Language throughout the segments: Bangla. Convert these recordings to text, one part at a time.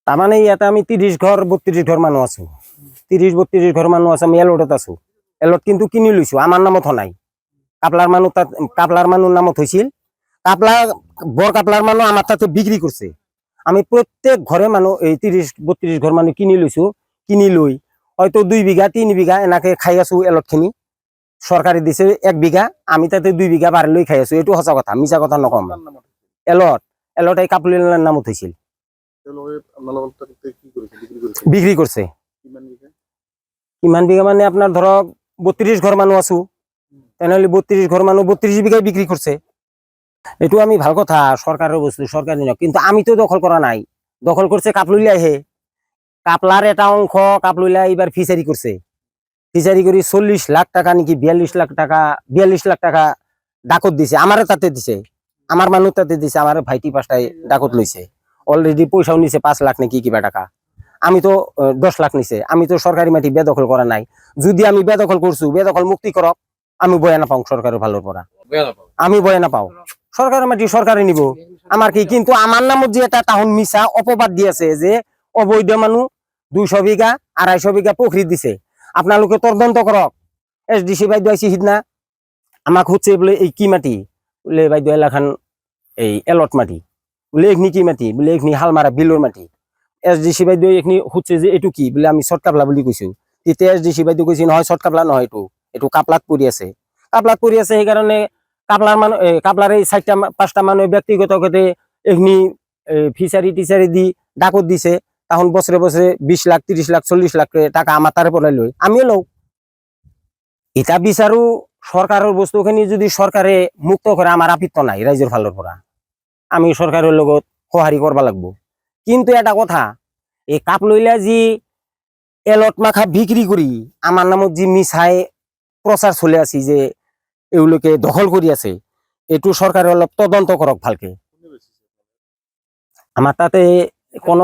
তার মানে ইয়াতে আমি 30 ঘর 32 ঘর মানুষ আছো, 30-32 ঘর মানুষ আছে। আমি এলটত আছো, এলট কিন্তু কিনি লৈছো, আমার নামত নাই। কাপলার মানুষ কাপলার মানুষ নামত হয়েছিল। কাপলা বর কাপলার মানুষ আমার তাতে বিক্রি করছে। আমি প্রত্যেক ঘরে মানুষ এই 30-32 ঘর মানুষ কিনি লৈছো। কিনি লই হয়তো 2 বিঘা 3 বিঘা এনাকে খাই আছো। এলট খিনি সরকারি দিছে 1 বিঘা, আমি তাতে 2 বিঘা বাড়ি লই খাই আছো। এইটো সঁচা কথা, মিছা কথা নকম। এলট এলট এই কাপলির নামত হয়েছিল, বিক্রি করছে। কিমান বিঘা মানে আপনার ধরক 32 ঘর মানুষ আছো, তেনেহলে 32 ঘর মানুষ 32 বিঘায় বিক্রি করছে। এইটো আমি ভাল কথা, সরকারের বস্তু সরকারি নয়, কিন্তু আমি তো দখল করা নাই। দখল করছে কাপলুলিয়া হে। কাপলার এটা অংশ কাপলুলিয়া এবার ফিচারি করছে। ফিচারি করে 40 লাখ টাকা নাকি 42 লাখ টাকা 42 লাখ টাকা ডাকত দিছে। আমারে তাতে দিছে, আমার মানুষ তাতে দিছে। আমার ভাইটি 5টায় ডাকত লইছে, অলরেডি পয়সাও নিছে 5 লাখ নাকি কিবা টাকা। আমি তো 10 লাখ নিছে। আমি তো সরকারি মাটি বেদখল করা নাই। যদি আমি বেদখল করছু, বেদখল মুক্তি করক, আমি বয়া না পাও সরকারের ভালোর পরা। আমি বয়া না পাও, সরকারের মাটি সরকারে নিব, আমার কি। কিন্তু আমার নামত যে এটা তাহন মিছা অপবাদ দিয়েছে যে অবৈধ মানুষ 200 বিঘা 250 বিঘা পুকুরি দিছে। আপনালোকে তদন্ত করক। SDC বাইদ আইসি সিদনা আমাক হচ্ছে বলে এই কি মাটি বলে বাইদ এলাখান এই এলট মাটি বলে এখনি কি মাটি বলে এখনি হালমারা বিলর মাটি। SDC বাইদ এখনি হচ্ছে যে এটু কি বলে আমি শর্ট কাপলা বলি কৈছো। তেতিয়া SDC বাইদ কৈছি নহয় শর্ট কাপলা নহয়, এটু কাপলাত পৰি আছে। কাপলাত পৰি আছে সেইকাৰণে কাপলার মানুষ কাপলার এই 4টা 5টা মানুষ ব্যক্তিগত গতে এখনি ফিচারি টিচারি দি ডাকত দিছে। তখন বছরে বছরে 20 লাখ 30 লাখ 40 লাখ টাকা আমার তারে পড়াই লই, আমিও লও। এটা বিচারু সরকারের বস্তুখিনি যদি সরকারে মুক্ত করে আমার আপত্তি নাই রাইজের ভালোর পরা। আমি সরকারের লগত সহারি করবা লাগবো। কিন্তু এটা কথা, এই কাপ লইলা যি এলট মাখা বিক্রি করি আমার নামত যি মিছাই প্রচার চলে আছি যে এগুলোকে দখল করি আছে, এটু সরকারে অলপ তদন্ত করক ভালকে। আমার তাতে কোন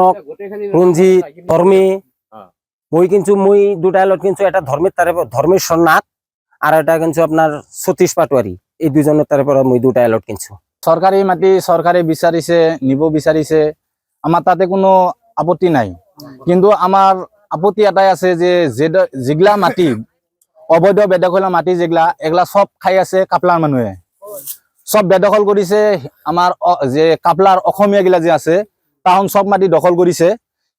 রঞ্জিত ধর্মে মই কিন্তু মই 2টা এলট কিন্তু এটা ধর্মের তারে ধর্মের সন্ন্যাত, আর এটা কিন্তু আপনার সতীশ পাটোয়ারি, এই 2জনের তারে পর মই 2টা এলট কিনছো। সরকারি মাটি সরকারে বিচারিছে, নিব বিচারিছে, আমার তাতে কোনো আপত্তি নাই। কিন্তু আমার আপত্তি এটাই আছে যে যেগুলা মাটি অবৈধ বেদখল মাটি যেগুলা এগুলা সব খাই আছে কাপলার মানুহে, সব বেদখল করিছে। আমার যে কাপলার অসমীয়া গিলা যে আছে তাহন সব মাটি দখল করিছে।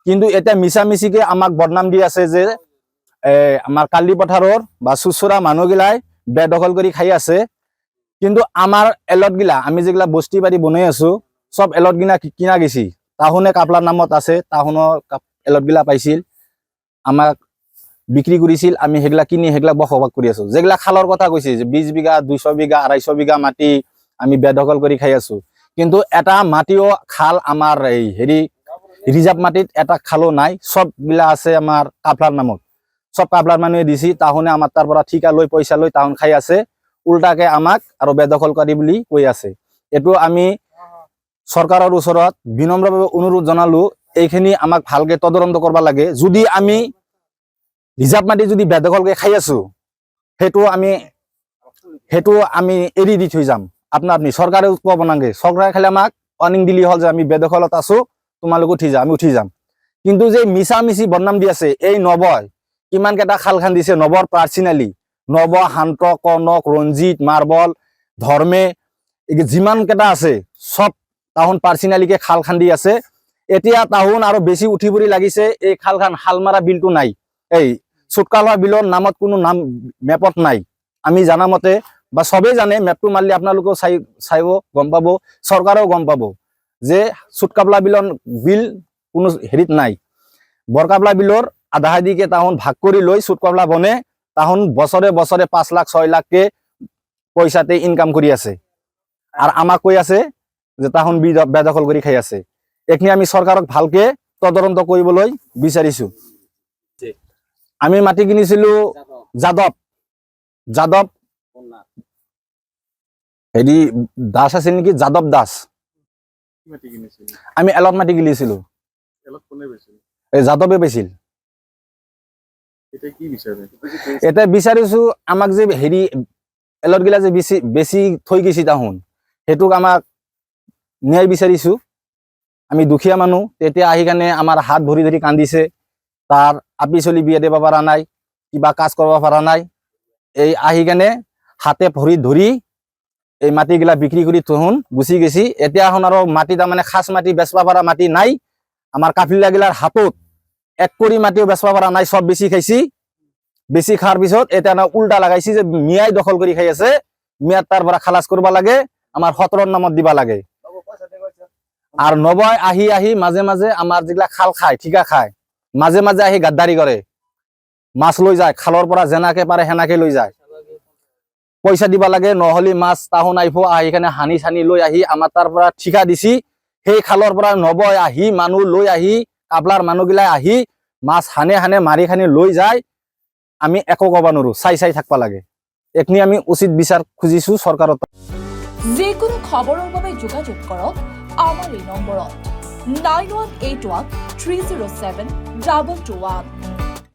কিন্তু এটা মিছামিছিকে আমাক বদনাম দি আছে যে আমার কালি পথারর বা চুচুরা মানুহগিলাই বেদখল কৰি খাই আছে। কিন্তু আমার এলট গিলা আমি যেগুলা বস্তি বাড়ি বনাই আছো সব এলট গিলা কিনা গেছি। তাহুনে কাপলার নামত আছে, তাহুনৰ এলট গিলা পাইছিল, আমাক বিক্রি করেছিল। আমি সেগুলা কিনি সেগুলা বসবাস কৰি আছো। যেগুলা খালৰ কথা কৈছে যে 20 বিঘা 200 বিঘা 250 বিঘা মাটি আমি বেদখল কৰি খাই আছো। কিন্তু এটা মাটিও খাল আমার এই হেৰি রিজার্ভ মাটিত এটা খালো নাই, সবগুলা আছে আমার কাপলার নামত। সব কাপলার মানুহে দিছি, তাহুনে আমার তার পৰা ঠিকা লৈ পয়সা লৈ তাহুন খাই আছে। উল্টাকে আমাক আৰু বেদখলকারী বুলি কৈ আছে। এটো আমি সরকারের ওচৰত বিনম্রভাবে অনুরোধ জনালো, এইখিনি আমাক ভালকে তদন্ত করবা লাগে। যদি আমি রিজার্ভ মাটি যদি বেদখলকে খাই আছো সেইটো আমি এৰি দি থৈ যাম। আপনি সরকারে কব নাগে, সরকারে খালি আমাক ওয়ার্নিং দিলি হল যে আমি বেদখলত আছো, তোমালোক উঠি যা, আমি উঠি যাম। কিন্তু যে মিছামিছি বদনাম দি আছে, এই নবয় কিমান কেইটা খাল খান্দিছে নবর পার্সোনালি, নব শান্ত কনক রঞ্জিত মার্বল ধর্মে যিমান কেইটা আছে সব তাহুন পার্সোনালিকে খাল খান্দি আছে। এতিয়া তাহুন আৰু বেছি উঠিবৰি লাগিছে। এই খালখান হালমারা বিলটো নাই, এই চুটকালা বিলৰ নামত কোনো নাম মেপত নাই। আমি জানা মতে বা সবেই জানে, মেপটো মারলে আপনালোকেও চাইব গম পাব, সরকারেও গম পাব যে চুটকাবলা বিল কোনো হেৰিত নাই। বৰকাবলা বিলৰ আধা আধিকে তাহুন ভাগ কৰি লৈ চুটকাবলা বনে, তাহুন বছরে বছরে 5 লাখ 6 লাখকে পয়সাতে ইনকাম কৰি আছে। আর আমাক কৈ আছে যে তাহুন বেদখল কৰি খাই আছে। এইখিনি আমি সরকারক ভালকে তদন্ত কৰিবলৈ বিচাৰিছো। আমি মাটি কিনিছিলো যাদৱ হেৰি দাস আছে নেকি, যাদৱ দাস। আমি এলট মাটি কিনিছিলো, এই যাদৱে বেছিল। এটা বিচাৰিছো আমাক যে হেৰি এলট গিলা যে বেছি থৈ গেছি তাহুন, সেইটোক আমাক ন্যায় বিচাৰিছো। আমি দুখীয়া মানুহ তেতিয়া আহি কেনে আমাৰ হাত ভৰি ধৰি কান্দিছে তাৰ আপি চলি বিয়া দিব পৰা নাই কিবা কাজ কৰিব পৰা নাই এই আহি কেনে হাতে ভৰি ধৰি এই মাটিগিলা বিক্ৰী কৰি থহুন গুচি গেছি এতিয়া এখন আৰু মাটি তাৰমানে খাস মাটি বেচবা পৰা মাটি নাই আমাৰ কাফিলাগিলাৰ হাতত 1 কোটি মাটিও বেচবা পৰা নাই সব বেছি খাইছি বেছি খাৰ পিছত এটা না উল্টা লাগাইছি যে মিয়াই দখল কৰি খাই আছে মিয়াত তাৰ পৰা খালাস কৰিব লাগে আমাৰ 17 নামত দিবা লাগে আৰু নবয় আহি আহি মাজে মাজে আমাৰ যিগলা খাল খায় ঠিকা খায় মাজে মাজে আহি গাদ্দাৰি কৰে মাছ লৈ যায় খালৰ পৰা যেনাকে পাৰে হেনাকে লৈ যায় পইচা দিবা লাগে নহলি মাছ তাহন আইফো আহি কেনে হানি ছানি লৈ আহি আমাৰ তাৰ পৰা ঠিকা দিছি সেই খালৰ পৰা নবয় আহি মানুহ লৈ আহি কাবলাৰ মানুহগিলা আহি মাছ হানে হানে মাৰি খানি লৈ যায় আমি একো কবা নৰো চাই চাই থাকবা লাগে একনি আমি উচিত বিচাৰ খুজিছো চৰকাৰত যিকোনো খবৰৰ বাবে যোগাযোগ কৰক আমাৰ এই নম্বৰত 9181 307 221